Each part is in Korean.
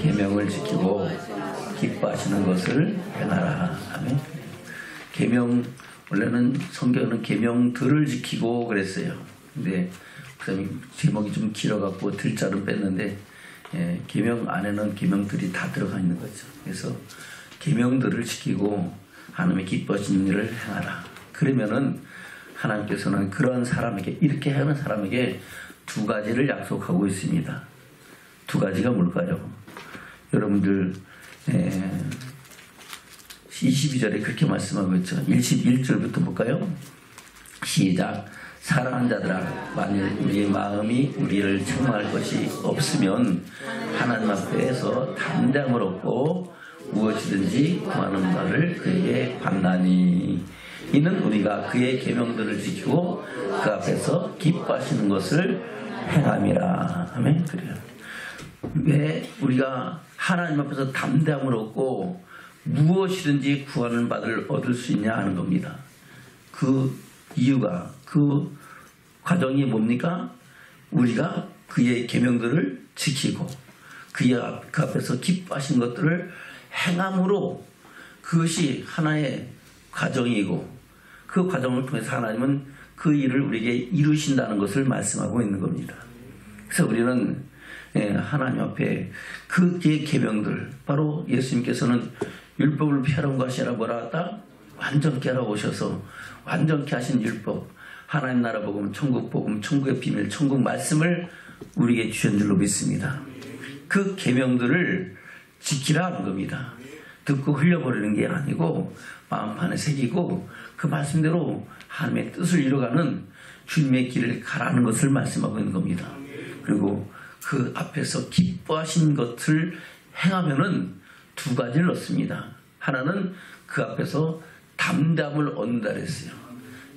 계명을 지키고 기뻐하시는 것을 행하라. 아멘. 계명, 원래는 성경은 계명들을 지키고 그랬어요. 근데 제목이 좀 길어갖고 들자를 뺐는데, 계명 안에는 계명들이 다 들어가 있는 거죠. 그래서 계명들을 지키고 하나님의 기뻐하시는 일을 행하라. 그러면은 하나님께서는 그런 사람에게, 이렇게 하는 사람에게 두 가지를 약속하고 있습니다. 두 가지가 뭘까요? 여러분들 22절에 그렇게 말씀하고 있죠. 21절부터 볼까요? 시작. 사랑하는 자들아, 만일 우리의 마음이 우리를 책망할 것이 없으면 하나님 앞에서 담대함을 얻고 무엇이든지 구하는 바를 그에게 받나니, 이는 우리가 그의 계명들을 지키고 그 앞에서 기뻐하시는 것을 행함이라. 아멘. 그래요. 왜 우리가 하나님 앞에서 담대함을 얻고 무엇이든지 구하는 바를 얻을 수 있냐 하는 겁니다. 그 이유가, 그 과정이 뭡니까? 우리가 그의 계명들을 지키고 그 앞에서 기뻐하신 것들을 행함으로, 그것이 하나의 과정이고, 그 과정을 통해서 하나님은 그 일을 우리에게 이루신다는 것을 말씀하고 있는 겁니다. 그래서 우리는 하나님 앞에 그의 계명들, 바로 예수님께서는 율법을 폐하는 것이라 뭐라 하다? 완전케 하러 오셔서 완전케 하신 율법, 하나님 나라 복음, 천국 복음, 천국의 비밀, 천국 말씀을 우리에게 주신 줄로 믿습니다. 그 계명들을 지키라 하는 겁니다. 듣고 흘려버리는 게 아니고 마음판에 새기고 그 말씀대로 하나님의 뜻을 이뤄가는 주님의 길을 가라는 것을 말씀하고 있는 겁니다. 그리고 그 앞에서 기뻐하신 것을 행하면은 두 가지를 얻습니다. 하나는 그 앞에서 담대함을 얻는다 그랬어요.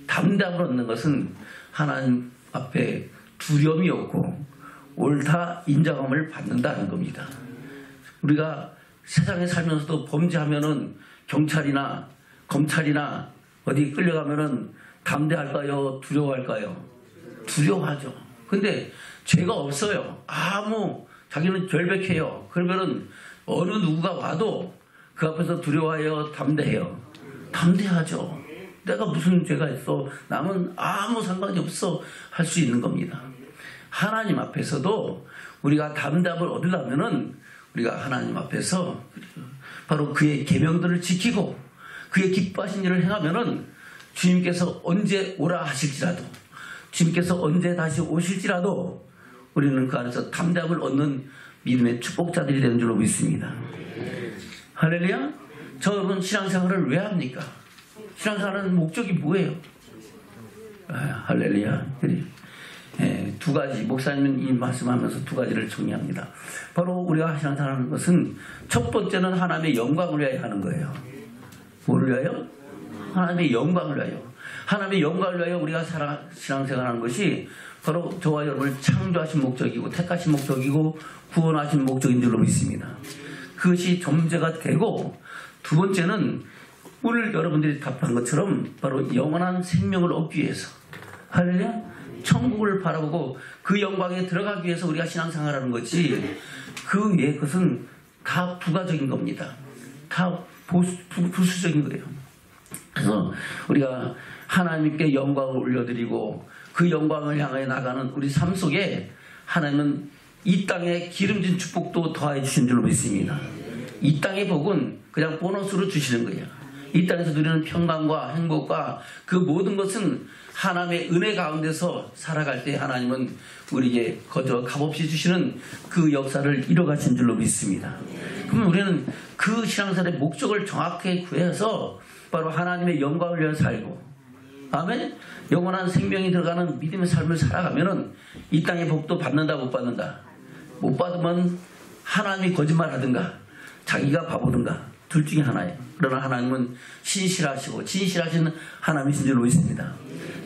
담대함을 얻는 것은 하나님 앞에 두려움이 없고 옳다 인정함을 받는다는 겁니다. 우리가 세상에 살면서도 범죄하면은 경찰이나 검찰이나 어디 끌려가면은 담대할까요? 두려워할까요? 두려워하죠. 근데 죄가 없어요. 자기는 결백해요. 그러면은 어느 누구가 와도 그 앞에서 두려워해요? 담대해요? 담대하죠. 내가 무슨 죄가 있어? 남은 아무 상관이 없어 할 수 있는 겁니다. 하나님 앞에서도 우리가 담대함을 얻으려면은 우리가 하나님 앞에서 바로 그의 계명들을 지키고 그의 기뻐하신 일을 행하면은 주님께서 언제 오라 하실지라도, 주님께서 언제 다시 오실지라도 우리는 그 안에서 담대함을 얻는 믿음의 축복자들이 되는 줄로 믿습니다. 할렐루야. 여러분 신앙생활을 왜 합니까? 신앙생활하는 목적이 뭐예요? 할렐루야. 두 가지, 목사님은 이 말씀하면서 두 가지를 정리합니다. 바로 우리가 신앙생활하는 것은 첫 번째는 하나님의 영광을 위하여 하는 거예요. 뭐를 위하여? 하나님의 영광을 위하여. 하나님의 영광을 위하여 우리가 신앙생활하는 것이 바로 저와 여러분을 창조하신 목적이고 택하신 목적이고 구원하신 목적인 줄로 믿습니다. 그것이 전제가 되고, 두 번째는 오늘 여러분들이 답한 것처럼 바로 영원한 생명을 얻기 위해서, 할렐루야, 천국을 바라보고 그 영광에 들어가기 위해서 우리가 신앙생활하는 거지, 그 외의 것은 다 부가적인 겁니다. 다 부수적인 거예요. 그래서 우리가 하나님께 영광을 올려드리고 그 영광을 향해 나가는 우리 삶 속에 하나님은 이 땅에 기름진 축복도 더해 주신 줄로 믿습니다. 이 땅의 복은 그냥 보너스로 주시는 거예요. 이 땅에서 누리는 평강과 행복과 그 모든 것은 하나님의 은혜 가운데서 살아갈 때 하나님은 우리에게 거저 값없이 주시는 그 역사를 이뤄가신 줄로 믿습니다. 그러면 우리는 그 신앙생활의 목적을 정확하게 구해서 바로 하나님의 영광을 위해 살고, 아멘? 영원한 생명이 들어가는 믿음의 삶을 살아가면은 이 땅의 복도 받는다 못 받는다? 못 받으면 하나님이 거짓말하든가 자기가 바보든가 둘 중에 하나예요. 그러나 하나님은 신실하시고 진실하신 하나님이신 줄로 믿습니다.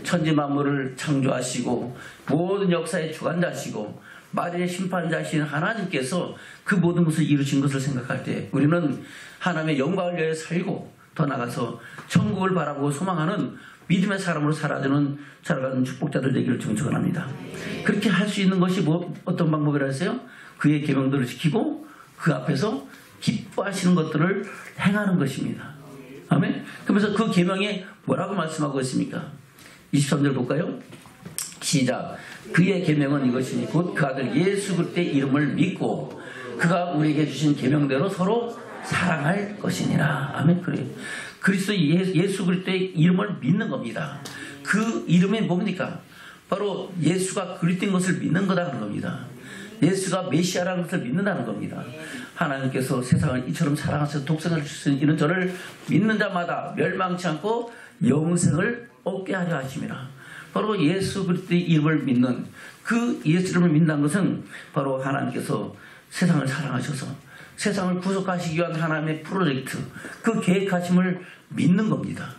천지 만물을 창조하시고 모든 역사의 주관자시고 만일의 심판자신 하나님께서 그 모든 것을 이루신 것을 생각할 때 우리는 하나님의 영광을 위해 살고 더 나아가서 천국을 바라보고 소망하는 믿음의 사람으로 살아가는 축복자들 되기를 축원합니다. 그렇게 할 수 있는 것이 어떤 방법이라 했어요? 그의 계명들을 지키고 그 앞에서 기뻐하시는 것들을 행하는 것입니다. 아멘. 그러면서 그 계명에 뭐라고 말씀하고 있습니까? 23절 볼까요? 시작. 그의 계명은 이것이니 곧 그 아들 예수 그리스도의 이름을 믿고 그가 우리에게 주신 계명대로 서로 사랑할 것이니라. 아멘. 그래요. 그리스도 예수 그리스도의 이름을 믿는 겁니다. 그 이름이 뭡니까? 바로 예수가 그리스도인 것을 믿는 거다는 겁니다. 예수가 메시아라는 것을 믿는다는 겁니다. 하나님께서 세상을 이처럼 사랑하셔서 독생을 주신 이런 저를 믿는 자마다 멸망치 않고 영생을 얻게 하려 하심이라. 바로 예수 그리스도의 이름을 믿는 그 예수 이름을 믿는다는 것은 바로 하나님께서 세상을 사랑하셔서 세상을 구속하시기 위한 하나님의 프로젝트, 그 계획하심을 믿는 겁니다.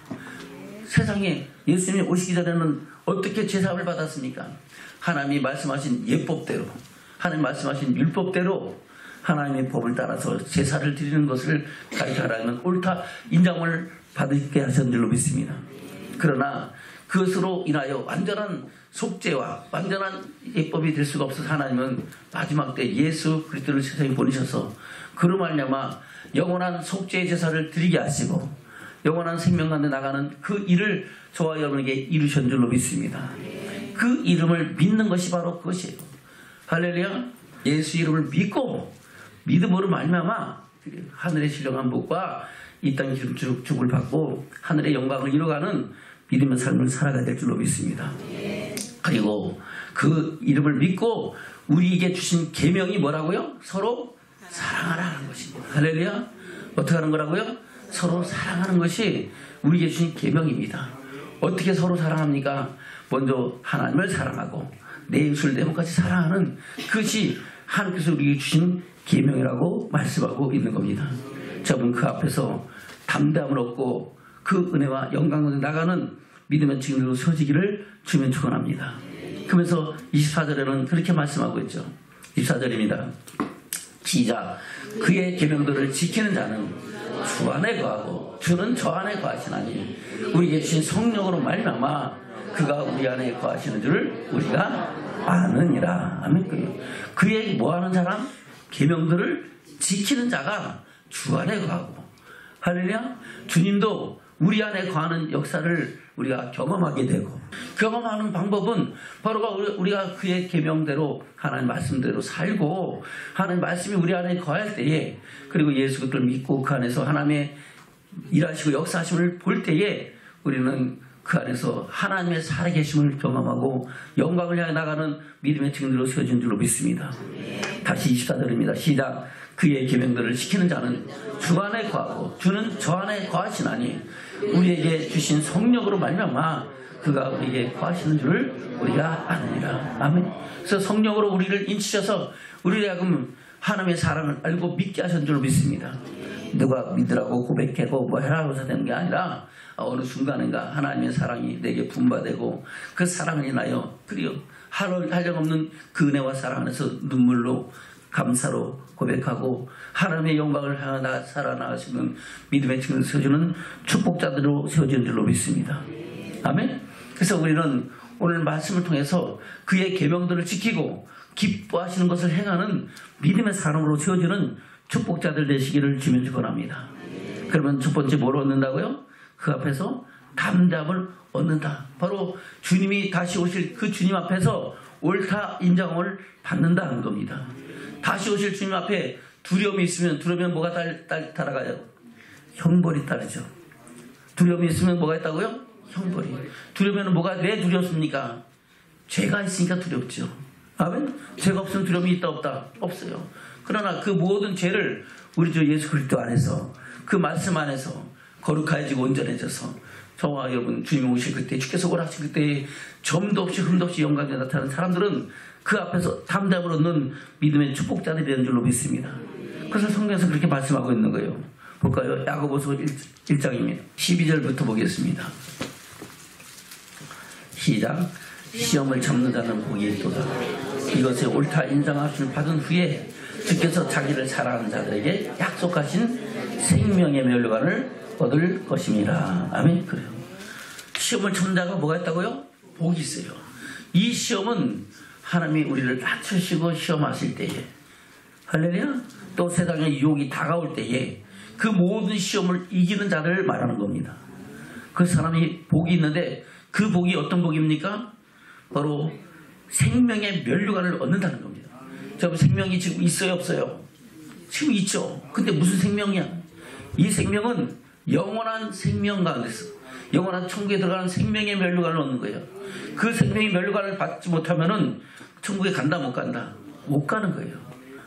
세상에 예수님이 오시기 전에는 어떻게 제사함을 받았습니까? 하나님이 말씀하신 예법대로, 하나님 말씀하신 율법대로 하나님의 법을 따라서 제사를 드리는 것을 가르쳐라면 옳다 인정을 받게 하신 줄로 믿습니다. 그러나 그것으로 인하여 완전한 속죄와 완전한 예법이 될 수가 없어서 하나님은 마지막 때 예수 그리스도를 세상에 보내셔서 그로 말미암아 영원한 속죄의 제사를 드리게 하시고 영원한 생명 가운데 나가는 그 일을 저와 여러분에게 이루신 줄로 믿습니다. 그 이름을 믿는 것이 바로 그것이에요. 할렐루야. 예수 이름을 믿고 믿음으로 말미암아 하늘의 신령한 복과 이 땅의 축복을 받고 하늘의 영광을 이뤄가는 믿음의 삶을 살아가야 될 줄로 믿습니다. 그리고 그 이름을 믿고 우리에게 주신 계명이 뭐라고요? 서로 사랑하라는 것입니다. 할렐루야. 어떻게 하는 거라고요? 서로 사랑하는 것이 우리에게 주신 계명입니다. 어떻게 서로 사랑합니까? 먼저 하나님을 사랑하고 내 이웃을 내 몸같이 사랑하는 그것이 하나님께서 우리에게 주신 계명이라고 말씀하고 있는 겁니다. 저분 그 앞에서 담대함을 얻고 그 은혜와 영광으로 나가는 믿음의 증인으로 서지기를 주면 축원합니다. 그러면서 24절에는 그렇게 말씀하고 있죠. 24절입니다. 시작. 그의 계명들을 지키는 자는 주 안에 거하고 주는 저 안에 거하시나니 우리에게 주신 성령으로 말미암아 그가 우리 안에 거하시는 줄을 우리가 아느니라. 아멘. 그의 뭐하는 사람? 계명들을 지키는 자가 주 안에 거하고. 할렐루야. 주님도 우리 안에 거하는 역사를 우리가 경험하게 되고 경험하는 방법은 바로 우리가 그의 계명대로 하나님 말씀대로 살고 하나님 말씀이 우리 안에 거할 때에 그리고 예수 그리스도를 믿고 그 안에서 하나님의 일하시고 역사하심을 볼 때에 우리는 그 안에서 하나님의 살아계심을 경험하고 영광을 향해 나가는 믿음의 증인으로 세워진 줄로 믿습니다. 다시 24절입니다. 시작. 그의 계명들을 지키는 자는 주 안에 거하고 주는 저 안에 거하시나니 우리에게 주신 성령으로 말미암아 그가 우리에게 거하시는 줄을 우리가 아느니라. 아멘. 그래서 성령으로 우리를 인치셔서 우리를 하여금 하나님의 사랑을 알고 믿게 하신 줄로 믿습니다. 누가 믿으라고 고백하고 뭐 해라고 해서 되는 게 아니라 어느 순간인가 하나님의 사랑이 내게 분바되고 그 사랑을 인하여 그리고 한량없는 그 은혜와 사랑 안에서 눈물로 감사로 고백하고 하나님의 영광을 향해 살아나가시는 믿음의 증인을 세워주는 축복자들로 세워진 줄로 믿습니다. 아멘. 그래서 우리는 오늘 말씀을 통해서 그의 계명들을 지키고 기뻐하시는 것을 행하는 믿음의 사람으로 세워지는 축복자들 되시기를 주면 축원합니다. 그러면 첫 번째 뭘 얻는다고요? 그 앞에서 담대함을 얻는다. 바로 주님이 다시 오실 그 주님 앞에서 옳다 인정을 받는다는 겁니다. 다시 오실 주님 앞에 두려움이 있으면 두려우면 뭐가 따라가요? 형벌이 따르죠. 두려움이 있으면 뭐가 있다고요? 형벌이. 두려우면 뭐가 왜 두렵습니까? 죄가 있으니까 두렵죠. 아멘? 죄가 없으면 두려움이 있다 없다? 없어요. 그러나 그 모든 죄를 우리 주 예수 그리스도 안에서 그 말씀 안에서 거룩해지고 온전해져서 저와 여러분 주님 오실 그때 주께서 오라하실 그때 점도 없이 흠도 없이 영광이 나타나는 사람들은 그 앞에서 담대함을 얻는 믿음의 축복자들이 되는 줄로 믿습니다. 그래서 성경에서 그렇게 말씀하고 있는 거예요. 볼까요? 야고보서 1장입니다. 12절부터 보겠습니다. 시작. 시험을 참는 자는 복이 있도다. 이것에 옳다 인정하심을 받은 후에 주께서 자기를 사랑하는 자들에게 약속하신 생명의 멸류관을 얻을 것입니다. 아멘. 그래요. 시험을 참는 자가 뭐가 있다고요? 복이 있어요. 이 시험은 하나님이 우리를 낮추시고 시험하실 때에 할렐루야. 또 세상의 유혹이 다가올 때에 그 모든 시험을 이기는 자를 말하는 겁니다. 그 사람이 복이 있는데 그 복이 어떤 복입니까? 바로 생명의 면류관을 얻는다는 겁니다. 여러분, 생명이 지금 있어요, 없어요? 지금 있죠. 근데 무슨 생명이야? 이 생명은 영원한 생명 가운데서 영원한 천국에 들어가는 생명의 면류관을 얻는 거예요. 그 생명의 면류관을 받지 못하면은 천국에 간다 못 간다? 못 가는 거예요.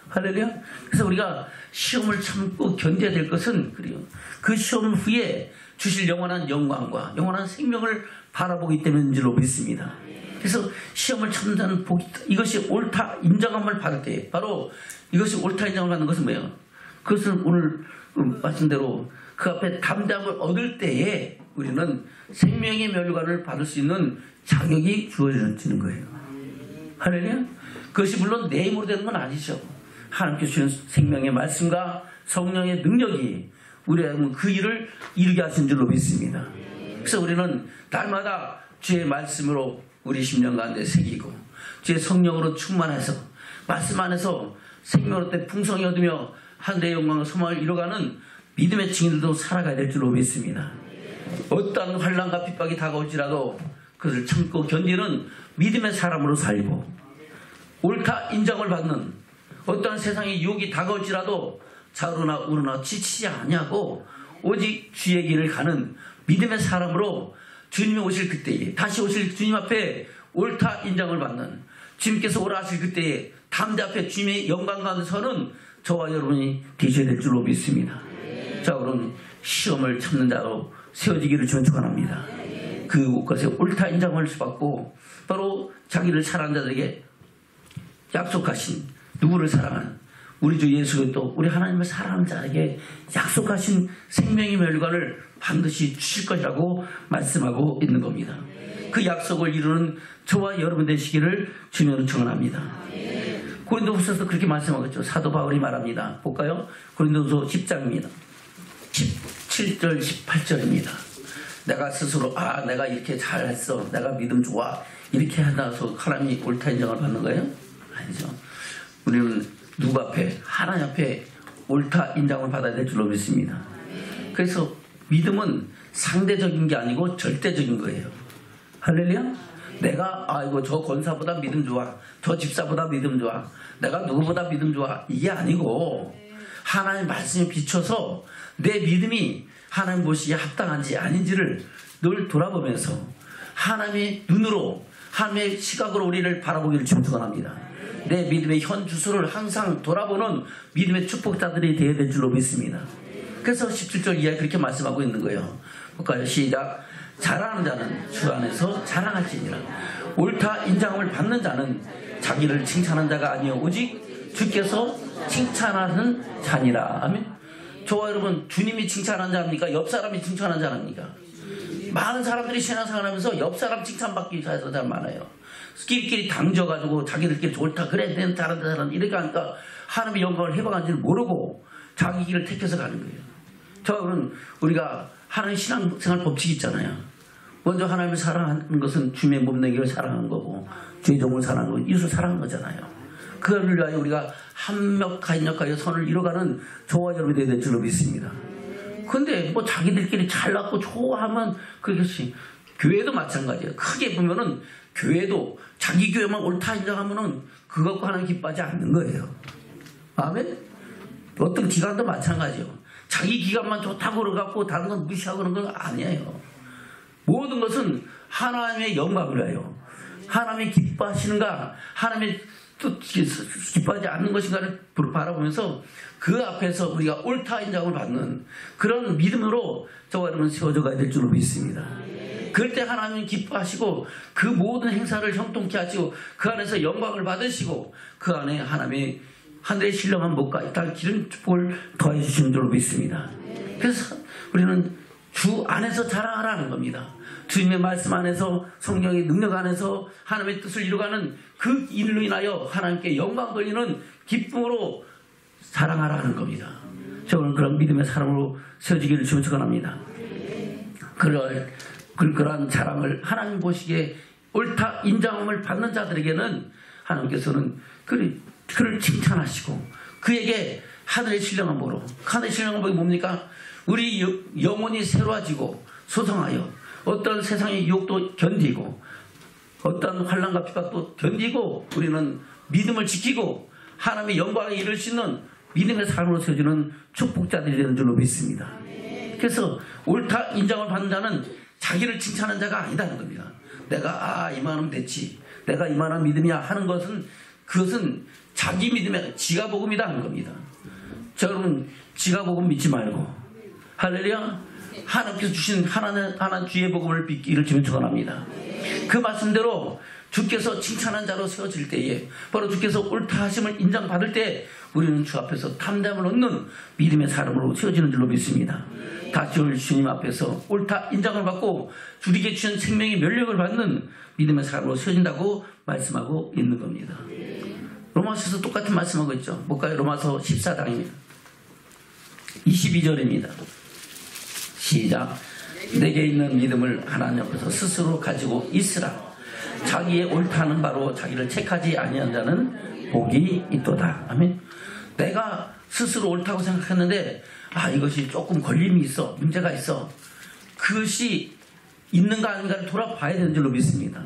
할렐루야. 그래서 우리가 시험을 참고 견뎌야 될 것은 그래요. 그 시험 후에 주실 영원한 영광과 영원한 생명을 바라보기 때문인 줄로 믿습니다. 그래서 시험을 참는 복이, 이것이 옳다 인정함을 받을 때, 바로 이것이 옳다 인정을 받는 것은 뭐예요? 그것은 오늘 말씀대로 그 앞에 담대함을 얻을 때에 우리는 생명의 면류관을 받을 수 있는 자격이 주어지는 거예요. 할렐루야. 그것이 물론 내 힘으로 되는 건 아니죠. 하나님께 주시는 생명의 말씀과 성령의 능력이 우리의 그 일을 이루게 하신 줄로 믿습니다. 그래서 우리는 날마다 주의 말씀으로 우리 심령 가운데 새기고 주의 성령으로 충만해서 말씀 안에서 생명으로 때 풍성히 얻으며 하늘의 영광과 소망을 이뤄가는 믿음의 증인들도 살아가야 될 줄로 믿습니다. 어떠한 환난과 핍박이 다가올지라도 그것을 참고 견디는 믿음의 사람으로 살고, 옳다 인정을 받는 어떠한 세상의 유혹이 다가올지라도 좌우나 우르나 지치지 아니하고 오직 주의 길을 가는 믿음의 사람으로 주님이 오실 그때에, 다시 오실 주님 앞에 옳다 인정을 받는, 주님께서 오라 하실 그때에 담대 앞에 주님의 영광 가운데 서는 저와 여러분이 되셔야 될 줄로 믿습니다. 자, 그럼 시험을 참는 자로 세워지기를 주는 축원합니다. 그것에 옳다 인정을 받고 바로 자기를 사랑하는 자들에게 약속하신, 누구를 사랑하는 우리 주 예수 그리스도, 우리 하나님을 사랑하는 자에게 약속하신 생명의 면류관을 반드시 주실 것이라고 말씀하고 있는 겁니다. 그 약속을 이루는 저와 여러분 되시기를 주님으로 축원합니다. 고린도후서에서 그렇게 말씀하고 있죠. 사도 바울이 말합니다. 볼까요? 고린도후서 10장입니다. 17절 18절입니다. 내가 스스로 내가 이렇게 잘했어, 내가 믿음 좋아, 이렇게 하다서 하나님이 옳다 인정을 받는 거예요? 아니죠. 우리는 누구 앞에? 하나님 앞에 옳다 인정을 받아야 될 줄로 믿습니다. 그래서 믿음은 상대적인 게 아니고 절대적인 거예요. 할렐루야. 내가 저 권사보다 믿음 좋아, 저 집사보다 믿음 좋아, 내가 누구보다 믿음 좋아, 이게 아니고 하나님의 말씀에 비춰서 내 믿음이 하나님 보시기에 합당한지 아닌지를 늘 돌아보면서 하나님의 눈으로, 하나님의 시각으로 우리를 바라보기를 축원합니다. 내 믿음의 현 주소를 항상 돌아보는 믿음의 축복자들이 되어야 될 줄로 믿습니다. 그래서 17절 이하에 그렇게 말씀하고 있는 거예요. 볼까요? 시작. 자랑하는 자는 주 안에서 자랑할지니라. 옳다 인정을 받는 자는 자기를 칭찬하는 자가 아니요 오직 주께서 칭찬하는 자니라. 아멘. 저와 여러분, 주님이 칭찬하는 자입니까? 옆 사람이 칭찬하는 자입니까? 많은 사람들이 신앙생활하면서 옆 사람 칭찬받기 위해서 잘 많아요. 끼리끼리 당져가지고 자기들끼리 좋다, 그래, 내 잘한다, 이렇게 하니까 하나님의 영광을 해방한지를 모르고 자기 길을 택해서 가는 거예요. 저는 우리가 하나님 신앙생활 법칙이 있잖아요. 먼저 하나님을 사랑하는 것은 주님의 몸내기를 사랑하는 거고, 주의 종을 사랑하는 거고, 이웃을 사랑하는 거잖아요. 그걸 위하여 우리가 한역하여 선을 이뤄가는 저와 여러분이 되어야 될 줄로 믿습니다. 근데 뭐 자기들끼리 잘났고 좋아하면 그것이, 교회도 마찬가지예요. 크게 보면은 교회도 자기 교회만 옳다 인정하면은 그것과 하나님 기뻐하지 않는 거예요. 아멘? 어떤 기관도 마찬가지예요. 자기 기관만 좋다고 그러갖고 다른 건 무시하고 그런 건 아니에요. 모든 것은 하나님의 영광을 위하여, 하나님이 기뻐하시는가, 하나님의 또 기뻐하지 않는 것인가를 바라보면서 그 앞에서 우리가 옳다 인정을 받는 그런 믿음으로 저와 여러분 세워져 가야 될 줄로 믿습니다. 그럴 때 하나님은 기뻐하시고 그 모든 행사를 형통케 하시고 그 안에서 영광을 받으시고 그 안에 하나님의 하늘의 신령한 복과 이 땅 기름 축복을 더해 주시는 줄로 믿습니다. 그래서 우리는 주 안에서 자랑하라는 겁니다. 주님의 말씀 안에서, 성령의 능력 안에서 하나님의 뜻을 이루가는 그 일로 인하여 하나님께 영광 돌리는 기쁨으로 자랑하라는 겁니다. 저는 그런 믿음의 사람으로 세워지기를 주님 축원합니다. 그러한 자랑을 하나님 보시기에 옳다 인정함을 받는 자들에게는 하나님께서는 그를 칭찬하시고 그에게 하늘의 신령한 복으로. 하늘의 신령한 복이 뭡니까? 우리 영혼이 새로워지고 소성하여 어떤 세상의 유혹도 견디고 어떤 환난과 핍박도 견디고 우리는 믿음을 지키고 하나님의 영광에 이를 수 있는 믿음의 삶으로 세워지는 축복자들이 되는 줄로 믿습니다. 그래서 옳다 인정을 받는 자는 자기를 칭찬하는 자가 아니다는 겁니다. 내가 이만하면 됐지, 내가 이만한 믿음이야 하는 것은 그것은 자기 믿음의 지가복음이다 하는 겁니다. 자, 여러분 지가복음 믿지 말고 할렐루야, 하나님께서 주신 하나님 주의 복음을 믿기를 주면 축원합니다. 그 말씀대로 주께서 칭찬한 자로 세워질 때에 바로 주께서 옳다 하심을 인정받을 때 우리는 주 앞에서 담대함을 얻는 믿음의 사람으로 세워지는 줄로 믿습니다. 다시 올 주님 앞에서 옳다 인정을 받고 주님께 주신 생명의 면력을 받는 믿음의 사람으로 세워진다고 말씀하고 있는 겁니다. 로마서에서 똑같은 말씀하고 있죠. 볼까요? 로마서 14장입니다. 22절입니다. 시작. 내게 있는 믿음을 하나님 앞에서 스스로 가지고 있으라. 자기의 옳다는 바로 자기를 책하지 아니한 자는 복이 있도다. 아멘. 내가 스스로 옳다고 생각했는데 이것이 조금 걸림이 있어, 문제가 있어. 그것이 있는가 아닌가를 돌아봐야 되는 줄로 믿습니다.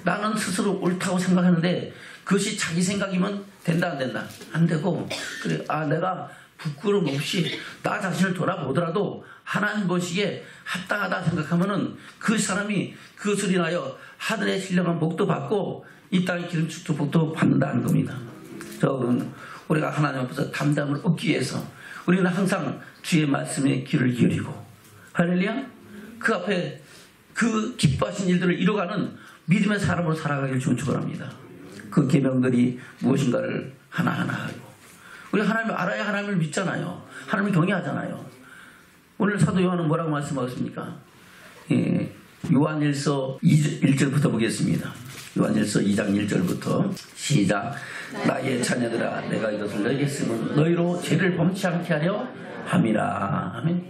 나는 스스로 옳다고 생각하는데 그것이 자기 생각이면 된다 안 된다? 안 되고, 그래 내가 부끄러움 없이 나 자신을 돌아보더라도 하나님 보시기에 합당하다 생각하면은 그 사람이 그것을 인하여 하늘의 신령한 복도 받고 이 땅의 기름 축복도 받는다는 겁니다. 여러분, 우리가 하나님 앞에서 담담을 얻기 위해서 우리는 항상 주의 말씀에 귀를 기울이고 할렐루야, 그 앞에 그 기뻐하신 일들을 이뤄가는 믿음의 사람으로 살아가기를 주는 축원합니다. 그 계명들이 무엇인가를 하나하나 하고 우리 하나님을 알아야 하나님을 믿잖아요. 하나님을 경외하잖아요. 오늘 사도 요한은 뭐라고 말씀하셨습니까? 요한일서 1절부터 보겠습니다. 요한일서 2장 1절부터 시작. 나의 자녀들아, 내가 이것을 너에게 쓰면 너희로 죄를 범치 않게 하려 함이라. 아멘.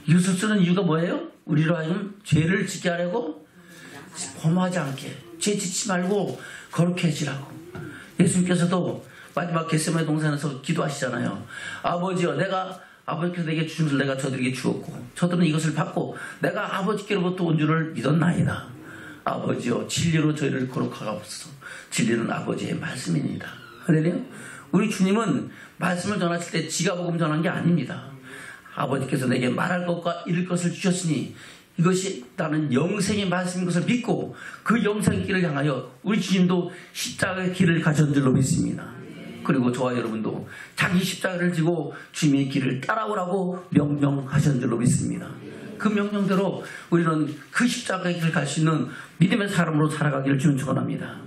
이것을 쓰는 이유가 뭐예요? 우리로 하여금 죄를 짓게 하려고, 범하지 않게, 죄 짓지 말고 거룩해지라고. 예수님께서도 마지막 겟세마네 동산에서 기도하시잖아요. 아버지여, 아버지께서 내게 주신 것을 내가 저들에게 주었고 저들은 이것을 받고 내가 아버지께로부터 온 줄을 믿었나이다. 아버지여, 진리로 저희를 거룩하옵소서. 진리는 아버지의 말씀입니다. 할렐루야. 우리 주님은 말씀을 전하실 때 지가복음 전한 게 아닙니다. 아버지께서 내게 말할 것과 이룰 것을 주셨으니 이것이 나는 영생의 말씀인 것을 믿고 그 영생의 길을 향하여 우리 주님도 십자가의 길을 가신 줄로 믿습니다. 그리고 저와 여러분도 자기 십자가를 지고 주님의 길을 따라오라고 명령하신 줄로 믿습니다. 그 명령대로 우리는 그 십자가의 길을 갈 수 있는 믿음의 사람으로 살아가기를 주는 축원합니다.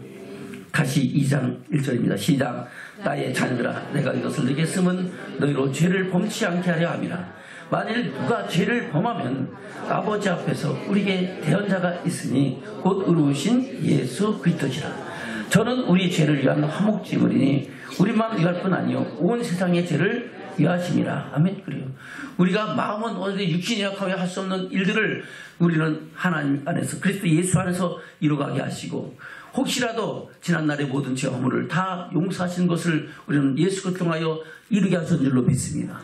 다시 2장 1절입니다. 시작. 나의 자녀들아, 내가 이것을 너에게 쓰면 너희로 죄를 범치 않게 하려 함이라. 만일 누가 죄를 범하면 아버지 앞에서 우리에게 대언자가 있으니 곧 의로우신 예수 그리스도시라. 저는 우리 죄를 위한 화목제물이니 우리만 위할 뿐 아니요 온 세상의 죄를 위하심이라. 아멘. 그래요. 우리가 마음은 어디 육신이 약하여 할 수 없는 일들을 우리는 하나님 안에서 그리스도 예수 안에서 이루어가게 하시고, 혹시라도 지난날의 모든 죄와 허물을 다 용서하신 것을 우리는 예수 그리스도 통하여 이루게 하신 줄로 믿습니다.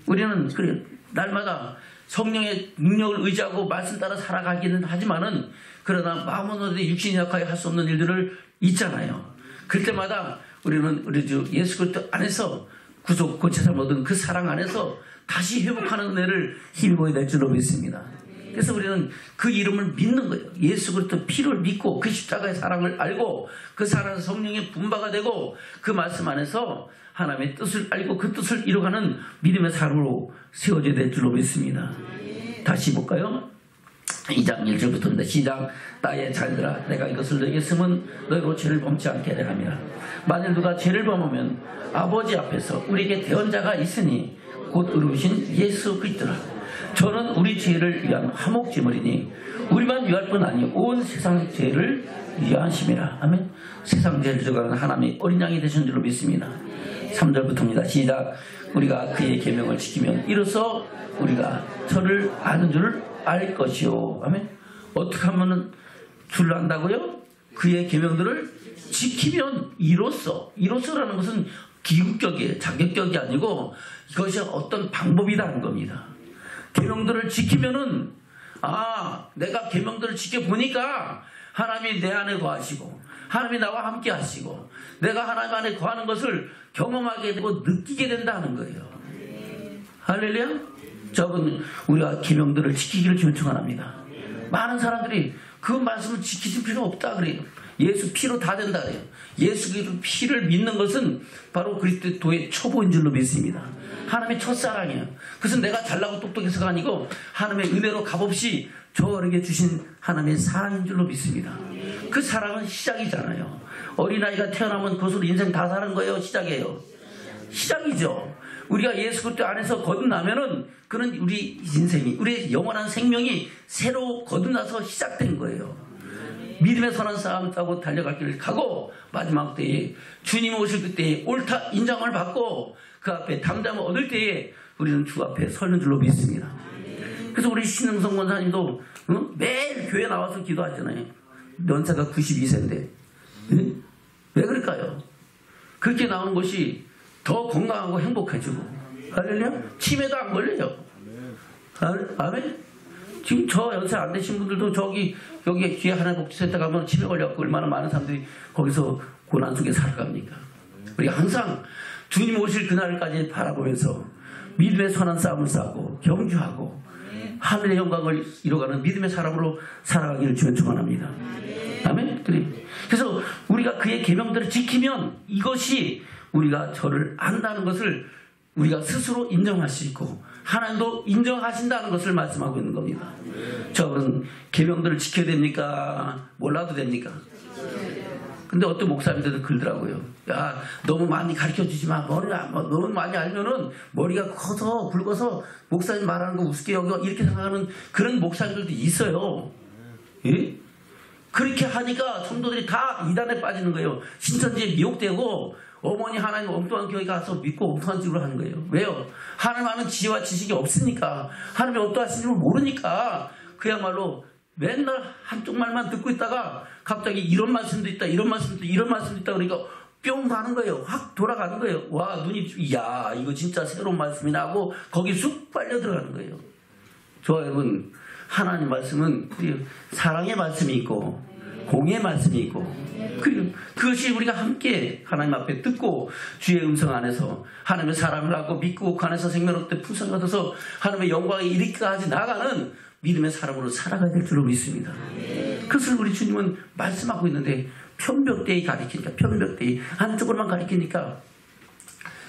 우리는 그래 날마다 성령의 능력을 의지하고 말씀 따라 살아가기는 하지만은, 그러나 마음은 어디 육신이 약하여 할 수 없는 일들을 있잖아요. 그럴 때마다 우리는 우리 주 예수 그리스도 안에서 구속 고쳐서 얻은 그 사랑 안에서 다시 회복하는 은혜를 힘입어야 될 줄로 믿습니다. 그래서 우리는 그 이름을 믿는 거예요. 예수 그리스도 피를 믿고 그 십자가의 사랑을 알고 그 사랑은 성령의 분바가 되고 그 말씀 안에서 하나님의 뜻을 알고 그 뜻을 이루어가는 믿음의 사람으로 세워져야 될 줄로 믿습니다. 다시 볼까요? 2장 1절부터입니다. 시작. 나의 자녀들아, 내가 이것을 너에게 쓰면 너희로 죄를 범치 않게 하려 함이라. 만일 누가 죄를 범하면 아버지 앞에서 우리에게 대언자가 있으니 곧 의로우신 예수 그리스도라. 저는 우리 죄를 위한 화목제물이니 우리만 위할 뿐 아니요 온 세상 죄를 위하심이라. 아멘. 세상 죄를 져가는 하나님의 어린 양이 되신 줄로 믿습니다. 3절부터입니다. 시작. 우리가 그의 계명을 지키면 이로써 우리가 저를 아는 줄을 알 것이요. 아멘. 어떻게 하면 줄을 안다고요? 그의 계명들을 지키면 이로써라는 것은 기국격이에요. 자격격이 아니고 이것이 어떤 방법이라는 겁니다. 계명들을 지키면은 내가 계명들을 지켜보니까 하나님이 내 안에 거하시고 하나님이 나와 함께 하시고 내가 하나님 안에 거하는 것을 경험하게 되고 느끼게 된다는 거예요. 할렐루야. 저분 우리가 계명들을 지키기를 주님 축원합니다. 많은 사람들이 그 말씀을 지키실 필요 없다 그래요. 예수 피로 다 된다 그래요. 예수 그리스도 피를 믿는 것은 바로 그리스도의 초보인 줄로 믿습니다. 하나님의 첫사랑이에요. 그것은 내가 잘나고 똑똑해서가 아니고 하나님의 은혜로 값없이 저에게 주신 하나님의 사랑인 줄로 믿습니다. 그 사랑은 시작이잖아요. 어린아이가 태어나면 그것으로 인생 다 사는 거예요? 시작이에요? 시작이죠. 우리가 예수 그리스도 안에서 거듭나면은 그는 우리 인생이, 우리의 영원한 생명이 새로 거듭나서 시작된 거예요. 믿음의 선한 싸움 싸고 달려갈 길을 가고 마지막 때에 주님 오실 그때에 옳다 인정을 받고 그 앞에 담담을 얻을 때에 우리는 주 앞에 서는 줄로 믿습니다. 그래서 우리 신흥성 권사님도 매일 교회 나와서 기도하잖아요. 연세가 92세인데 왜 그럴까요? 그렇게 나오는 것이 더 건강하고 행복해지고 할렐루야. 치매도 안 걸려요. 아멘. 지금 저 연세 안 되신 분들도 여기 뒤에 하나복지센터 가면 치매 걸려갖고 얼마나 많은 사람들이 거기서 고난 속에 살아갑니까? 우리가 항상 주님 오실 그날까지 바라보면서 믿음의 선한 싸움을 싸고 경주하고 하늘의 영광을 이뤄가는 믿음의 사람으로 살아가기를 주님 축원합니다. 아멘. 그래서 우리가 그의 계명들을 지키면 이것이 우리가 저를 안다는 것을 우리가 스스로 인정할 수 있고 하나님도 인정하신다는 것을 말씀하고 있는 겁니다. 저는 계명들을 지켜야 됩니까? 몰라도 됩니까? 근데 어떤 목사님들도 그러더라고요. 야, 너무 많이 가르쳐주지 마. 너무 많이 알면은 머리가 커서 굵어서 목사님 말하는 거 우습게 여겨 이렇게 생각하는 그런 목사님들도 있어요. 예? 그렇게 하니까 성도들이 다 이단에 빠지는 거예요. 신천지에 미혹되고 어머니 하나님 엉뚱한 교회 가서 믿고 엉뚱한 식으로 하는 거예요. 왜요? 하나님 아는 지혜와 지식이 없으니까 하나님이 어떠하신지 모르니까 그야말로 맨날 한쪽 말만 듣고 있다가 갑자기 이런 말씀도 있다 이런 말씀도 있다 이런 말씀도 있다 그러니까 뿅 가는 거예요. 확 돌아가는 거예요. 와 눈이 야 이거 진짜 새로운 말씀이나 하고 거기 쑥 빨려 들어가는 거예요. 저 여러분 하나님 말씀은 사랑의 말씀이 있고 공의 말씀이 있고 그리고 그것이 우리가 함께 하나님 앞에 듣고 주의 음성 안에서 하나님의 사랑을 하고 믿고 그 안에서 생명 얻되 풍성을 얻어서 하나님의 영광에 이르기까지 나가는 믿음의 사람으로 살아가야 될 줄로 믿습니다. 그것을 우리 주님은 말씀하고 있는데 편벽대에 가리키니까 편벽대에 한쪽으로만 가리키니까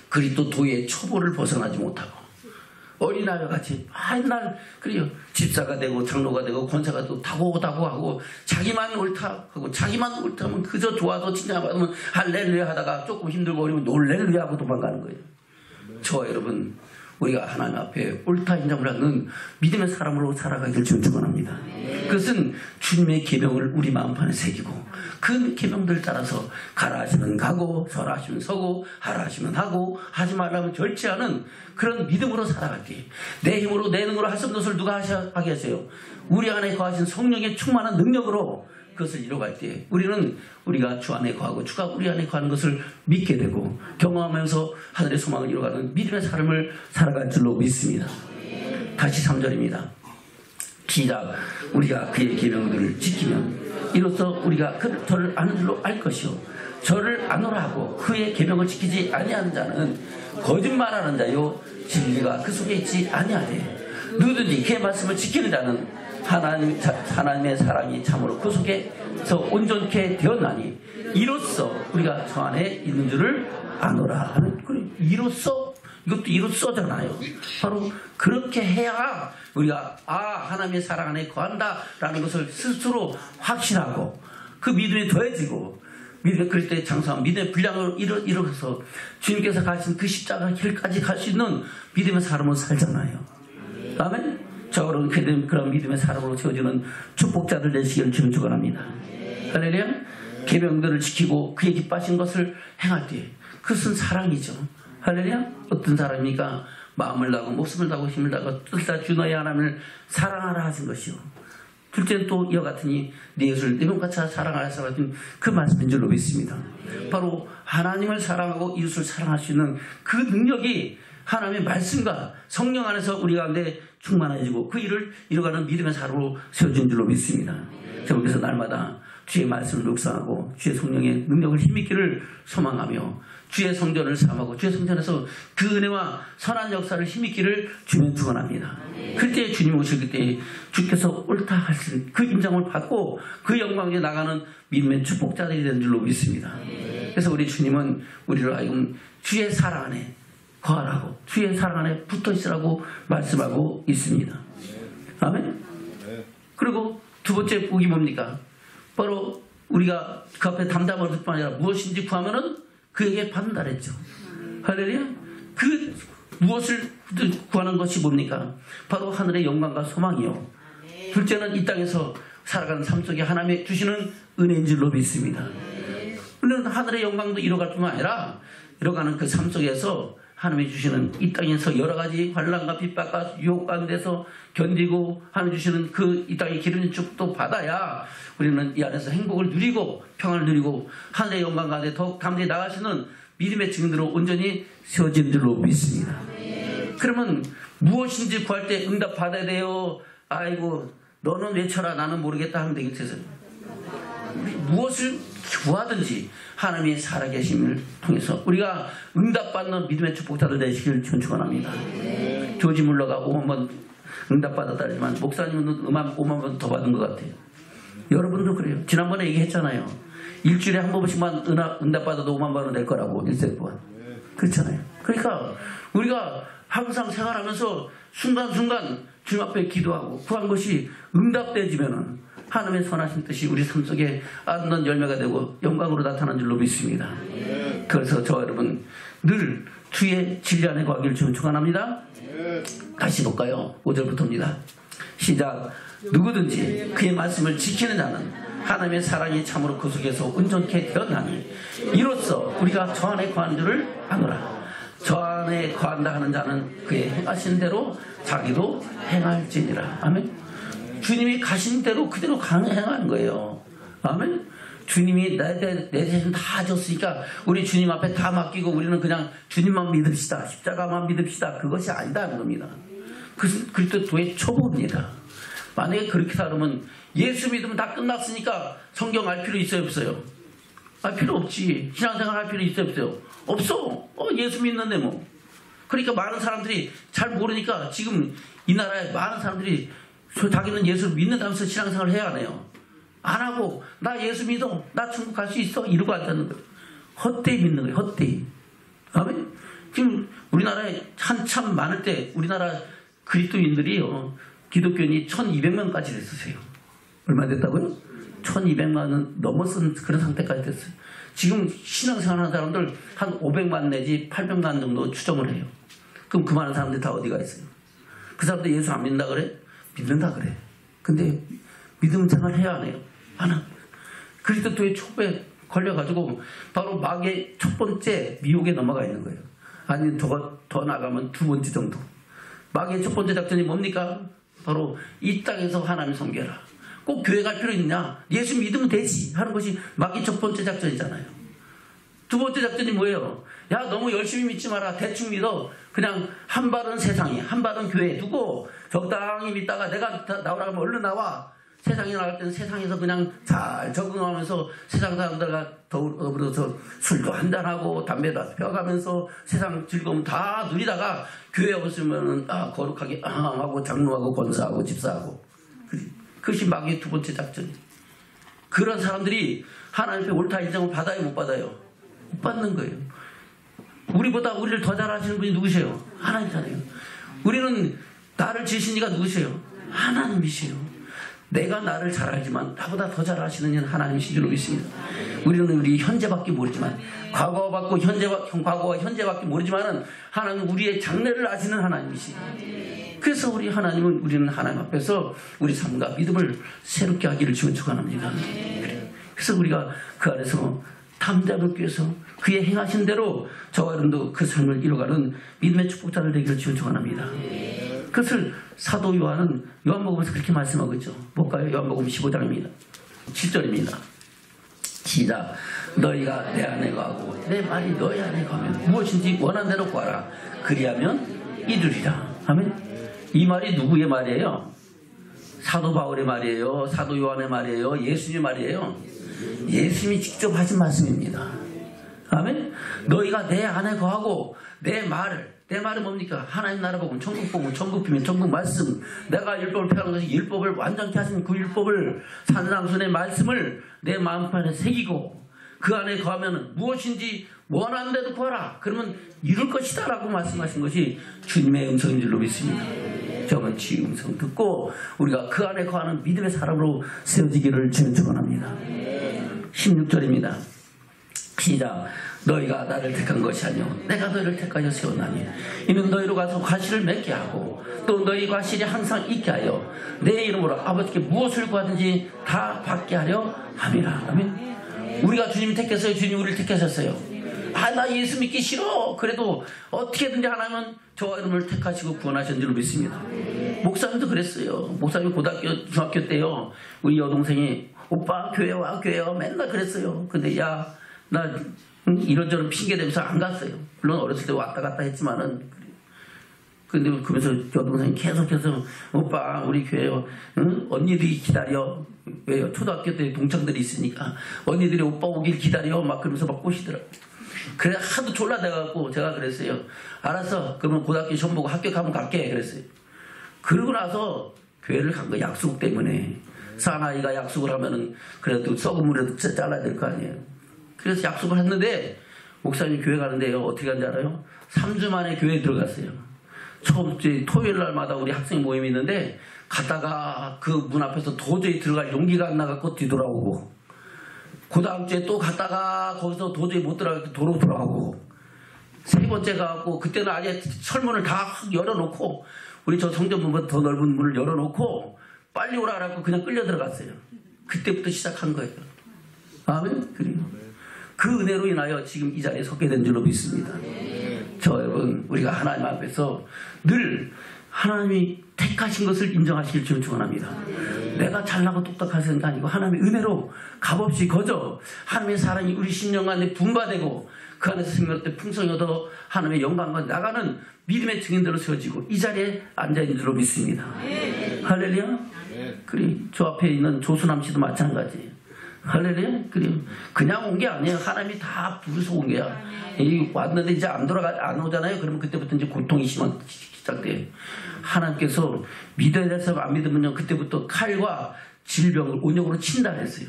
그리스도 도의 초보를 벗어나지 못하고 어린아이와 같이 맨날 그래요. 집사가 되고 장로가 되고 권사가 되고 다고 하고 자기만 옳다 하고 자기만 옳다면 그저 좋아서 칭찬받으면 할렐루야 하다가 조금 힘들고 어려우면 놀렐루야 하고 도망가는 거예요. 저와 여러분 우리가 하나님 앞에 옳다 인정을 받는 믿음의 사람으로 살아가기를 주님 축원합니다. 그것은 주님의 계명을 우리 마음판에 새기고 그 계명들 따라서 가라 하시면 가고 서라 하시면 서고 하라 하시면 하고 하지 말라면 절제하는 그런 믿음으로 살아갈 때 내 힘으로 내 능으로 할 수 없는 것을 누가 하게 하세요? 우리 안에 거하신 성령의 충만한 능력으로 그것을 이뤄갈 때 우리가 주 안에 거하고 주가 우리 안에 거하는 것을 믿게 되고 경험하면서 하늘의 소망을 이뤄가는 믿음의 삶을 살아갈 줄로 믿습니다. 다시 3절입니다. 시작. 우리가 그의 계명들을 지키면 이로써 우리가 저를 아는 줄로 알 것이요 저를 아노라 하고 그의 계명을 지키지 아니하는 자는 거짓말하는 자요 진리가 그 속에 있지 아니하되 누구든지 그의 말씀을 지키는 자는 하나님의 사랑이 참으로 그 속에서 온전케 되었나니 이로써 우리가 저 안에 있는 줄을 아노라 하는 이로써 이것도 이로써잖아요. 바로 그렇게 해야 우리가 하나님의 사랑 안에 거한다라는 것을 스스로 확신하고 그 믿음이 더해지고 믿음의 그럴 때 장성한 믿음의 분량을 이뤄서 주님께서 가신 그 십자가 길까지 갈 수 있는 믿음의 사람으로 살잖아요. 아멘. 저런 그런 믿음의 사람으로 채워지는 축복자들 되시기를 주님 축원합니다. 할렐루야. 계명들을 지키고 그의 기뻐하신 것을 행할 때 그것은 사랑이죠. 할렐루야. 어떤 사람입니까? 마음을 다하고 목숨을 다하고 힘을 다하고 뜻을 다하 주 너의 하나님을 사랑하라 하신 것이요 둘째는 또 이와 같으니 네 이웃을 내 몸같이 사랑하라 같은 그 말씀인 줄로 믿습니다. 바로 하나님을 사랑하고 이웃을 사랑할 수 있는 그 능력이 하나님의 말씀과 성령 안에서 우리 가운데 충만해지고 그 일을 이뤄가는 믿음의 사람으로 세워진 줄로 믿습니다. 그래서 날마다 주의 말씀을 묵상하고 주의 성령의 능력을 힘있기를 소망하며 주의 성전을 삼하고 주의 성전에서 그 은혜와 선한 역사를 힘있기를 주면 축원합니다. 그때 주님 오실 그때 주께서 옳다 하신 그 인정을 받고 그 영광에 나가는 믿음의 축복자들이 되는 줄로 믿습니다. 그래서 우리 주님은 우리를 하여금 주의 사랑 안에 거하라고 주의 사랑 안에 붙어 있으라고 말씀하고 있습니다. 아멘. 그리고 두 번째 복이 뭡니까? 바로 우리가 그 앞에 담담할 뿐 아니라 무엇인지 구하면은 그에게 받는다 그랬죠. 할렐루야. 그 무엇을 구하는 것이 뭡니까? 바로 하늘의 영광과 소망이요. 둘째는 이 땅에서 살아가는 삶 속에 하나님의 주시는 은혜인 줄로 믿습니다. 물론 하늘의 영광도 이뤄갈 뿐만 아니라 이뤄가는 그 삶 속에서 하나님이 주시는 이 땅에서 여러 가지 환난과 핍박과 유혹 가운데서 견디고 하나님 주시는 그 이 땅의 기름진 축복도 받아야 우리는 이 안에서 행복을 누리고 평안을 누리고 하늘의 영광 가운데 더욱 담대히 나가시는 믿음의 증인으로 온전히 세워진 줄로 믿습니다. 그러면 무엇인지 구할 때 응답 받아야 돼요. 아이고 너는 외쳐라 나는 모르겠다 하면 되겠어요. 무엇을 구하든지 하나님의 살아계심을 통해서 우리가 응답받는 믿음의 축복자들 되시길 축원합니다. 조지 물러가 5만 번 응답받았다지만 목사님은 5만 번 더 받은 것 같아요. 여러분도 그래요. 지난번에 얘기했잖아요. 일주일에 한 번씩만 응답받아도 5만 번은 될 거라고 1생 동안. 그렇잖아요. 그러니까 우리가 항상 생활하면서 순간순간 주님 앞에 기도하고 구한 것이 응답되지면은 하나님의 선하신 뜻이 우리 삶 속에 아름다운 열매가 되고 영광으로 나타난 줄로 믿습니다. 그래서 저와 여러분 늘 주의 진리 안에 거하기를 주님 축원합니다. 다시 볼까요? 5절부터입니다. 시작. 누구든지 그의 말씀을 지키는 자는 하나님의 사랑이 참으로 그 속에서 온전케 되었나니 이로써 우리가 저 안에 거하는 줄을 아노라. 저 안에 거한다 하는 자는 그의 행하신 대로 자기도 행할지니라. 아멘. 주님이 가신 대로 그대로 행하는 거예요. 아멘. 주님이 내 대신 다 줬으니까 우리 주님 앞에 다 맡기고 우리는 그냥 주님만 믿읍시다. 십자가만 믿읍시다. 그것이 아니다는 겁니다. 그리스도의 초보입니다. 만약에 그렇게 살으면 예수 믿으면 다 끝났으니까 성경 알 필요 있어요 없어요? 알 필요 없지. 신앙생활 할 필요 있어요 없어요? 없어. 예수 믿는데 뭐. 그러니까 많은 사람들이 잘 모르니까 지금 이 나라에 많은 사람들이 자기는 예수를 믿는다면서 신앙생활을 해야 하네요. 안 하고 나 예수 믿어 나 천국 갈 수 있어 이러고 앉았는 거예요. 헛되이 믿는 거예요. 헛되이. 아멘. 지금 우리나라에 한참 많을 때 우리나라 그리스도인들이 기독교인이 1200명까지 됐으세요. 얼마 됐다고요? 1200만은 넘어선 그런 상태까지 됐어요. 지금 신앙생활하는 사람들 한 500만 내지 800만 정도 추정을 해요. 그럼 그 많은 사람들이 다 어디 가 있어요? 그 사람들 예수 안 믿는다 그래? 믿는다 그래. 근데 믿음 생활 해야 하네요. 하나. 그리스도의 촉에 걸려가지고 바로 마귀의 첫 번째 미혹에 넘어가 있는 거예요. 아니 더 나가면 두 번째 정도. 마귀의 첫 번째 작전이 뭡니까? 바로 이 땅에서 하나님 섬겨라. 꼭 교회 갈 필요 있냐? 예수 믿으면 되지 하는 것이 마귀 첫 번째 작전이잖아요. 두 번째 작전이 뭐예요? 야 너무 열심히 믿지 마라. 대충 믿어. 그냥 한 발은 세상에 한 발은 교회에 두고 적당히 믿다가 내가 나오라고 하면 얼른 나와. 세상에 나갈 때는 세상에서 그냥 잘 적응하면서 세상 사람들과 더불어서 술도 한잔하고 담배도 펴가면서 세상 즐거움 다 누리다가 교회 오시면은 거룩하게 하고 장로하고 권사하고 집사하고 그것이 마귀의 두 번째 작전이에요. 그런 사람들이 하나님 앞에 옳다 인정을 받아요 못 받아요? 못 받는 거예요. 우리보다 우리를 더 잘하시는 분이 누구세요? 하나님이잖아요. 우리는 나를 지으신 이가 누구세요? 하나님이세요. 내가 나를 잘 알지만 나보다 더 잘 아시는 이는 하나님이신 줄로 믿습니다. 우리는 우리 현재밖에 모르지만 과거와 현재밖에 모르지만은 하나님은 우리의 장래를 아시는 하나님이시죠. 그래서 우리는 하나님 앞에서 우리 삶과 믿음을 새롭게 하기를 주님 축원합니다. 그래서 우리가 그 안에서 담대하기 위해서 그의 행하신 대로 저와 여러분도 그 삶을 이뤄가는 믿음의 축복자를 되기를 주님 축원합니다. 그것을 사도 요한은 요한복음에서 그렇게 말씀하고 있죠. 볼까요? 요한복음 15장입니다. 7절입니다. 시작. 너희가 내 안에 거하고 내 말이 너희 안에 거하면 무엇인지 원하는 대로 구하라. 그리하면 이루리라. 아멘. 이 말이 누구의 말이에요? 사도 바울의 말이에요? 사도 요한의 말이에요? 예수님의 말이에요? 예수님이 직접 하신 말씀입니다. 아멘. 너희가 내 안에 거하고 내 말은 뭡니까? 하나님 나라 복음, 천국 복음, 천국 비밀, 천국 말씀. 내가 율법을 펴는 것이 율법을 완전케 하신 그 율법을 산상순의 말씀을 내 마음판에 새기고 그 안에 거하면 무엇인지 원하는 대로 구하라. 그러면 이룰 것이다 라고 말씀하신 것이 주님의 음성인 줄로 믿습니다. 저건 주의 음성 듣고 우리가 그 안에 거하는 믿음의 사람으로 세워지기를 주님 축원합니다. 16절입니다. 시작. 너희가 나를 택한 것이 아니오 내가 너희를 택하여 세웠나니 이는 너희로 가서 과실을 맺게 하고 또 너희 과실이 항상 있게 하여 내 이름으로 아버지께 무엇을 구하든지 다 받게 하려 함이라. 아멘. 우리가 주님 택했어요. 주님 우리를 택하셨어요. 나 예수 믿기 싫어. 그래도 어떻게든지 하나님은 저와 여러분을 택하시고 구원하신 줄 믿습니다. 목사님도 그랬어요. 목사님 고등학교 중학교 때요. 우리 여동생이 오빠 교회 와 맨날 그랬어요. 근데 나 이런저런 핑계 대면서 안 갔어요. 물론 어렸을 때 왔다 갔다 했지만은. 근데 그러면서 여동생이 계속해서 오빠 우리 교회 언니들이 기다려. 왜요? 초등학교 때 동창들이 있으니까 언니들이 오빠 오길 기다려 막 그러면서 막 꼬시더라고요. 그래 하도 졸라대갖고 제가 그랬어요. 알았어. 그러면 고등학교 시험 보고 합격하면 갈게. 그랬어요. 그러고 나서 교회를 간 거 약속 때문에. 사나이가 약속을 하면은 그래도 썩은 물에도 잘라야 될 거 아니에요. 그래서 약속을 했는데 목사님 교회 가는데요. 어떻게 간지 알아요? 3주 만에 교회에 들어갔어요. 처음 토요일 날마다 우리 학생 모임이 있는데 갔다가 그 문 앞에서 도저히 들어갈 용기가 안 나갖고 뒤돌아오고 그 다음 주에 또 갔다가 거기서 도저히 못 들어가고 도로 돌아오고 세 번째 가갖고 그때는 아예 철문을 다 열어놓고 우리 저 성전문보다 더 넓은 문을 열어놓고 빨리 오라 그래갖고 그냥 끌려 들어갔어요. 그때부터 시작한 거예요. 아멘. 그리고 그 은혜로 인하여 지금 이 자리에 서게 된 줄로 믿습니다. 저 여러분 우리가 하나님 앞에서 늘 하나님이 택하신 것을 인정하시길 주님 축원합니다. 내가 잘나고 똑똑하신 게 아니고 하나님의 은혜로 값없이 거저 하나님의 사랑이 우리 심령 가운데 분바되고 그 안에서 생명때 풍성히 얻어 하나님의 영광과 나가는 믿음의 증인들로 세워지고 이 자리에 앉아있는 줄로 믿습니다. 할렐루야. 그리고 저 앞에 있는 조수남 씨도 마찬가지예요. 할렐루야. 그리고 그냥 온 게 아니에요. 하나님이 다 부르서 온 거야. 왔는데 이제 안 오잖아요. 그러면 그때부터 이제 고통이 시작돼요. 하나님께서 믿어야 될 사람 안 믿으면요. 그때부터 칼과 질병을 온역으로 친다 했어요.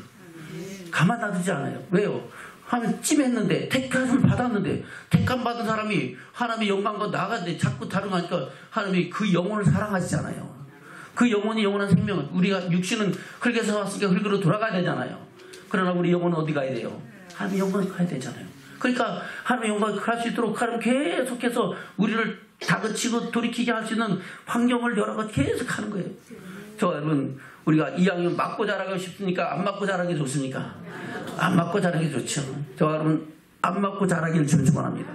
가만 놔두지 않아요. 왜요? 하나님 찜했는데 택함을 받았는데 택함 받은 사람이 하나님의 영광과 나가는데 자꾸 다른 거 하니까 하나님이 그 영혼을 사랑하시잖아요. 그 영혼이 영원한 생명은 우리가 육신은 흙에서 왔으니까 흙으로 돌아가야 되잖아요. 그러나 우리 영혼은 어디 가야 돼요? 하나님의 영광에 가야 되잖아요. 그러니까 하나님의 영광에 갈 수 있도록 하나님 계속해서 우리를 다그치고 돌이키게 할 수 있는 환경을 여러 가지 계속 하는 거예요. 저 여러분 우리가 이왕이면 맞고 자라고 싶습니까? 안 맞고 자라기 좋습니까? 안 맞고 자라기 좋죠. 저 여러분 안 맞고 자라기를 주님 축원합니다.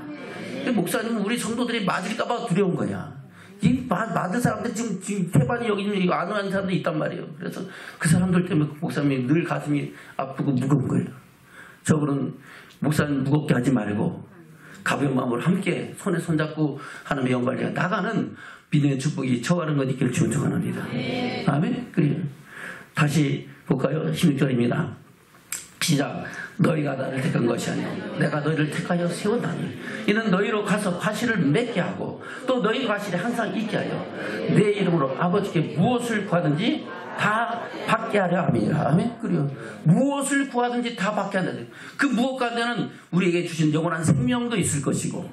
목사님은 우리 성도들이 맞을까봐 두려운 거야. 이 맞을 사람들 지금 태반이 여기 안 오는 사람들이 있단 말이에요. 그래서 그 사람들 때문에 목사님이 늘 가슴이 아프고 무거운 거예요. 저분은 목사님 무겁게 하지 말고 가벼운 마음으로 함께 손에 손잡고 하나님의 영광에 나가는 믿음의 축복이 저하는 것 있기를 주님 축원합니다. 아멘. 그래요. 다시 볼까요? 16절입니다. 시작. 너희가 나를 택한 것이 아니오 내가 너희를 택하여 세웠나니 이는 너희로 가서 과실을 맺게 하고 또 너희 과실이 항상 있게 하여 내 이름으로 아버지께 무엇을 구하든지 다 받게 하려 함이라. 아멘. 그래요. 무엇을 구하든지 다 받게 한다. 그 무엇 가운데는 우리에게 주신 영원한 생명도 있을 것이고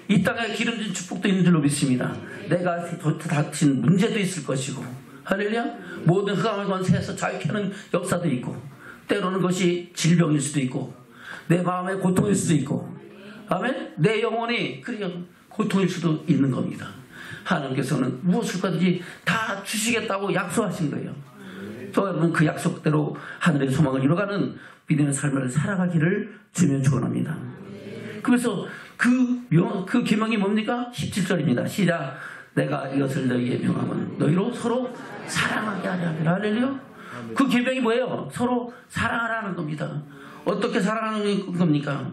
이 땅에 기름진 축복도 있는 줄로 믿습니다. 내가 닥친 문제도 있을 것이고 할렐루야. 모든 흑암을 건세해서 자유케 하는 역사도 있고 때로는 그것이 질병일 수도 있고 내 마음의 고통일 수도 있고 아멘. 내 영혼이 그냥 고통일 수도 있는 겁니다. 하나님께서는 무엇을 가든지 다 주시겠다고 약속하신 거예요. 또 여러분 그 약속대로 하늘의 소망을 이뤄가는 믿음의 삶을 살아가기를 주면 축원합니다. 그래서 그 계명이 뭡니까? 17절입니다. 시작. 내가 이것을 너희에게 명하면 너희로 서로 사랑하게 하려 함이라. 할렐루야. 그 계명이 뭐예요? 서로 사랑하라는 겁니다. 어떻게 사랑하는 겁니까?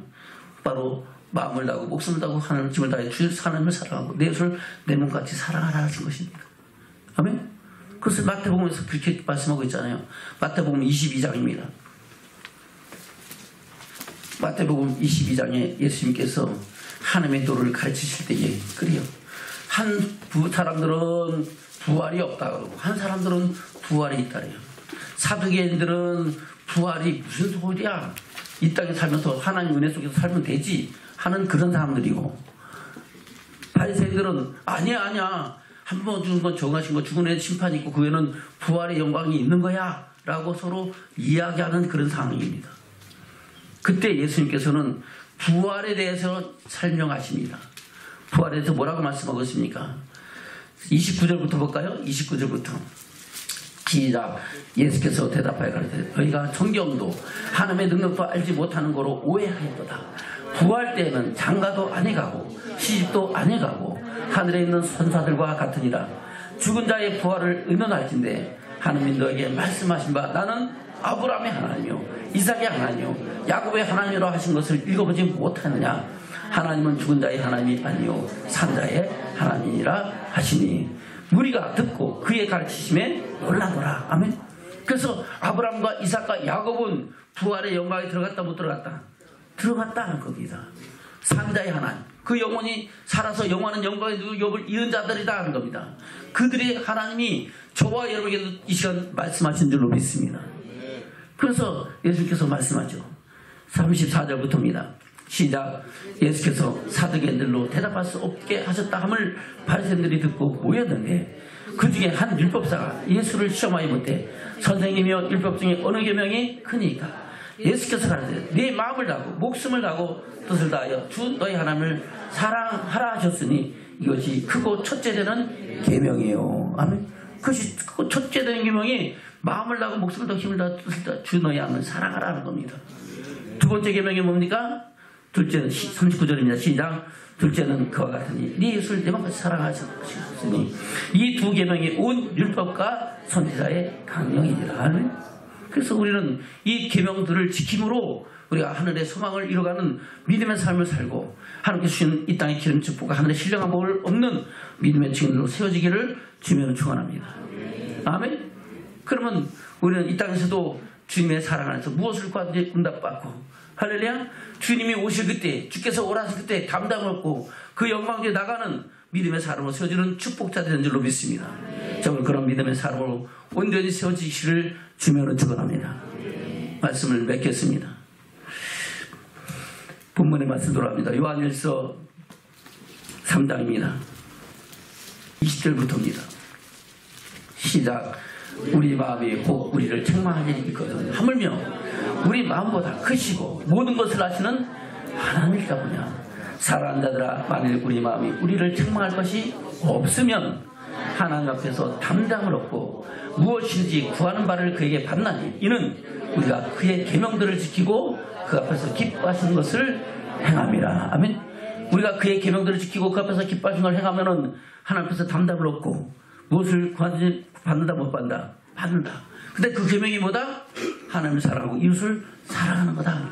바로 마음을 다하고 목숨을 다하고 하나님을 짐을 다해 주 하나님을 사랑하고 내 것을 내 몸같이 사랑하라 하신 것입니다. 아멘. 그것을 마태복음에서 그렇게 말씀하고 있잖아요. 마태복음 22장입니다. 마태복음 22장에 예수님께서 하나님의 도를 가르치실 때에 그래요. 한 사람들은 부활이 없다 그러고 한 사람들은 부활이 있다 그래요. 사두개인들은 부활이 무슨 소리야? 이 땅에 살면서 하나님 은혜 속에서 살면 되지 하는 그런 사람들이고, 바리새인들은 아니야 한 번 죽은 건 정하신 거 죽은 애 심판이 있고 그 외에는 부활의 영광이 있는 거야 라고 서로 이야기하는 그런 상황입니다. 그때 예수님께서는 부활에 대해서 설명하십니다. 부활에 대해서 뭐라고 말씀하고 있습니까? 29절부터 볼까요? 29절부터 시작. 예수께서 대답하여 가르치되 너희가 성경도 하나님의 능력도 알지 못하는 거로 오해하였도다. 부활 때에는 장가도 안 해가고 시집도 안 해가고 하늘에 있는 천사들과 같으니라. 죽은 자의 부활을 의논할진대 하나님이 너에게 말씀하신 바 나는 아브라함의 하나님이요 이삭의 하나님이요 야곱의 하나님이라 하신 것을 읽어보지 못하느냐. 하나님은 죽은 자의 하나님이 아니요 산 자의 하나님이라 하시니 우리가 듣고 그의 가르치심에 놀라더라. 아멘. 그래서 아브라함과 이삭과 야곱은 부활의 영광에 들어갔다 못 들어갔다? 들어갔다는 겁니다. 산 자의 하나님, 그 영혼이 살아서 영원한 영광의 욥을 이은 자들이다 하는 겁니다. 그들의 하나님이 저와 여러분에게도 이 시간 말씀하신 줄로 믿습니다. 그래서 예수께서 말씀하죠. 34절부터입니다. 시작. 예수께서 사두개인들로 대답할 수 없게 하셨다 함을 바리새인들이 듣고 모였는데 그 중에 한 율법사가 예수를 시험하여 묻되 선생님이여 율법 중에 어느 계명이 크니까? 예수께서 가르치되 네 마음을 다하고 목숨을 다하고 뜻을 다하여 주 너희 하나님을 사랑하라 하셨으니 이것이 크고 첫째 되는 계명이에요. 아멘. 그것이 크고 첫째 되는 계명이 마음을 다하고 목숨을 다하고 힘을 다하고 뜻을 다하여 주 너희 하나님을 사랑하라는 겁니다. 두 번째 계명이 뭡니까? 둘째는 39절입니다. 시작. 둘째는 그와 같으니 네 예수를 내 마음같이 사랑하셨으니 이 두 계명이 온 율법과 선지자의 강령이니라. 그래서 우리는 이 계명들을 지킴으로 우리가 하늘의 소망을 이뤄가는 믿음의 삶을 살고 하나님께서 주신 이 땅의 기름 축복과 하늘의 신령한 복을 얻는 믿음의 증인으로 세워지기를 주님으로 축원합니다. 아멘. 그러면 우리는 이 땅에서도 주님의 사랑 안에서 무엇을 구하든지 응답받고 할렐루야. 주님이 오실 그때 주께서 오라실 그때 감당 없고 그 영광 뒤에 나가는 믿음의 사람으로 세워지는 축복자 되는 줄로 믿습니다. 정말 그런 믿음의 사람으로 온전히 세워지시를 주면은 축원합니다. 말씀을 맺겠습니다. 본문의 말씀 돌아갑니다. 요한일서 3장입니다. 20절부터입니다. 시작. 우리 마음이 곧 우리를 책망할 일이 있거든. 하물며 우리 마음보다 크시고 모든 것을 아시는 하나님이다 보냐. 사랑하는 자들아 만일 우리 마음이 우리를 책망할 것이 없으면 하나님 앞에서 담담을 얻고 무엇인지 구하는 바를 그에게 받나니 이는 우리가 그의 계명들을 지키고 그 앞에서 기뻐하시는 것을 행함이라. 아멘. 우리가 그의 계명들을 지키고 그 앞에서 기뻐하시는 걸 행하면은 하나님 앞에서 담담을 얻고 무엇을 구하든지 받는다 못 받는다? 받는다. 근데 그 계명이 뭐다? 하나님을 사랑하고 이웃을 사랑하는 거다.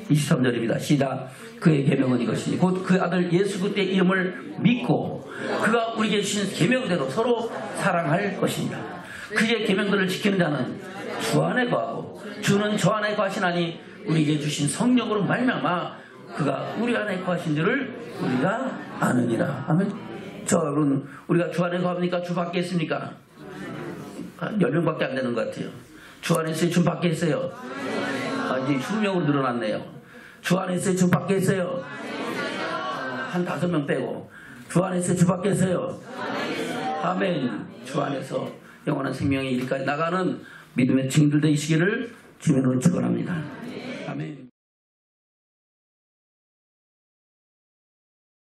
23절입니다. 시작. 그의 계명은 이것이니 곧 그 아들 예수 그리스도의 이름을 믿고 그가 우리에게 주신 계명대로 서로 사랑할 것입니다. 그의 계명들을 지키는 자는 주 안에 거하고 주는 저 안에 거하시나니 우리에게 주신 성령으로 말미암아 그가 우리 안에 거하신 줄을 우리가 아느니라. 아멘. 저 여러분 우리가 주 안에 거합니까? 주 밖에 있습니까? 10명밖에 안 되는 것 같아요. 주 안에 있어요? 주 밖에 있어요? 이제 20명으로 늘어났네요. 주 안에 있어요? 주 밖에 있어요? 한 5명 빼고 주 안에 있어요? 주 밖에 있어요? 아멘. 주 안에서 영원한 생명의 일까지 나가는 믿음의 증인들 되시기를 주님으로 축원합니다. 아멘.